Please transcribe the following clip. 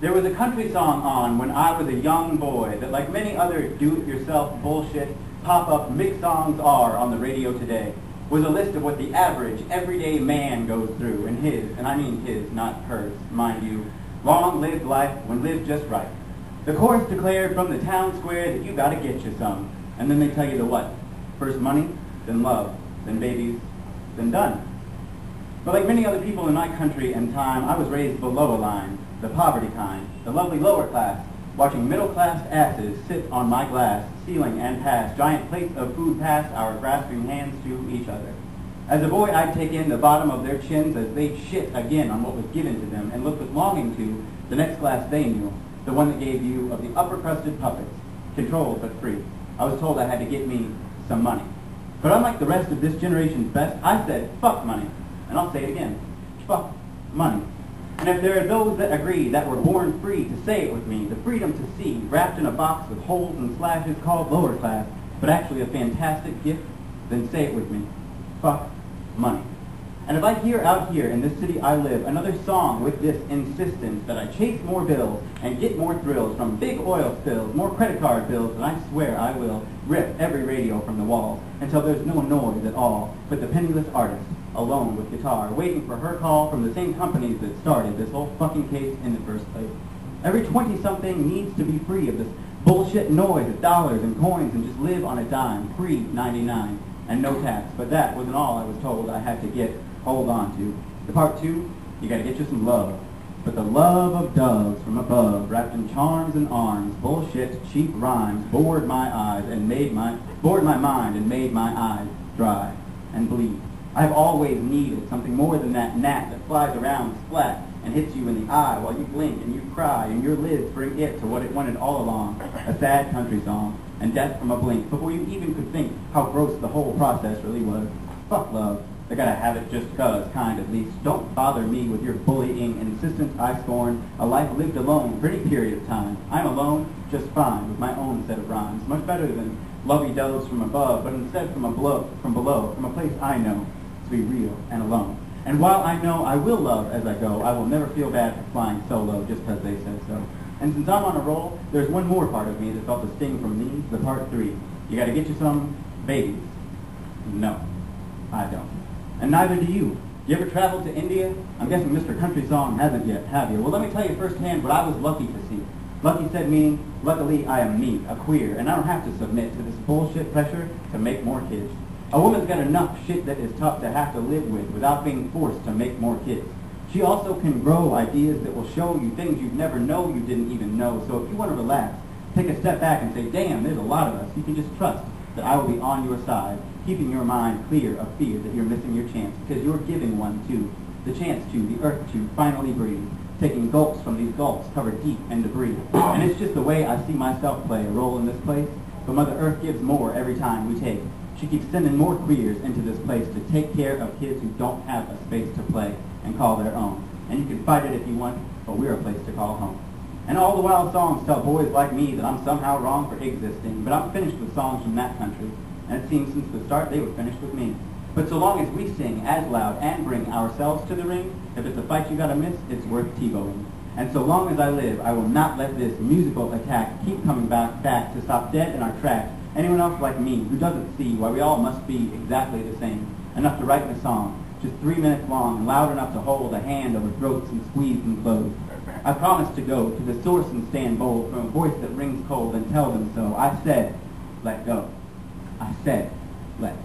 There was a country song on when I was a young boy that, like many other do-it-yourself bullshit pop-up mix songs are on the radio today, was a list of what the average, everyday man goes through in his, and I mean his, not hers, mind you, long-lived life when lived just right. The chorus declared from the town square that you gotta get you some, and then they tell you the what? First money, then love, then babies, then done. But like many other people in my country and time, I was raised below a line, the poverty kind, the lovely lower class, watching middle-class asses sit on my glass, ceiling and pass, giant plates of food past our grasping hands to each other. As a boy, I'd take in the bottom of their chins as they'd shit again on what was given to them and look with longing to the next glass they knew, the one that gave you of the upper-crusted puppets, controlled but free. I was told I had to get me some money. But unlike the rest of this generation's best, I said, fuck money. And I'll say it again, fuck money. And if there are those that agree that we're born free to say it with me, the freedom to see, wrapped in a box with holes and slashes called lower class, but actually a fantastic gift, then say it with me, fuck money. And if I hear out here in this city I live another song with this insistence that I chase more bills and get more thrills from big oil spills, more credit card bills, then I swear I will rip every radio from the walls until there's no noise at all but the penniless artist, alone with guitar, waiting for her call from the same companies that started this whole fucking case in the first place. Every 20-something needs to be free of this bullshit noise of dollars and coins and just live on a dime, free 99, and no tax. But that wasn't all I was told I had to hold on to. The part two, you gotta get you some love. But the love of doves from above, wrapped in charms and arms, bullshit, cheap rhymes, bored my mind and made my eyes dry and bleed. I've always needed something more than that gnat that flies around splat and hits you in the eye while you blink and you cry and your lids bring it to what it wanted all along, a sad country song, and death from a blink, before you even could think how gross the whole process really was. Fuck love. They gotta have it just cause, kind at least. Don't bother me with your bullying insistence I scorn, a life lived alone for any period of time. I'm alone, just fine, with my own set of rhymes, much better than lovey-doves from above, but instead from below, from a place I know to be real and alone. And while I know I will love as I go, I will never feel bad for flying solo just because they said so. And since I'm on a roll, there's one more part of me that felt the sting from these, the part three. You gotta get you some babies. No, I don't. And neither do you. You ever traveled to India? I'm guessing Mr. Country Song hasn't yet, have you? Well, let me tell you firsthand what I was lucky to see. Lucky said meaning, luckily I am me, a queer, and I don't have to submit to this bullshit pressure to make more kids. A woman's got enough shit that is tough to have to live with without being forced to make more kids. She also can grow ideas that will show you things you'd never know you didn't even know. So if you want to relax, take a step back and say, damn, there's a lot of us. You can just trust that I will be on your side, keeping your mind clear of fear that you're missing your chance, because you're giving one too. The chance to, the earth to finally breathe, taking gulps from these gulps covered deep in debris. And it's just the way I see myself play a role in this place. But Mother Earth gives more every time we take. She keeps sending more queers into this place to take care of kids who don't have a space to play and call their own. And you can fight it if you want, but we're a place to call home. And all the wild songs tell boys like me that I'm somehow wrong for existing, but I'm finished with songs from that country. And it seems since the start they were finished with me. But so long as we sing as loud and bring ourselves to the ring, if it's a fight you gotta miss, it's worth TiVoing. And so long as I live, I will not let this musical attack keep coming back to stop dead in our tracks. Anyone else like me who doesn't see why we all must be exactly the same, enough to write a song, just 3 minutes long and loud enough to hold a hand over throats and squeeze and close. I promise to go to the source and stand bold from a voice that rings cold and tell them so. I said, let go. I said, let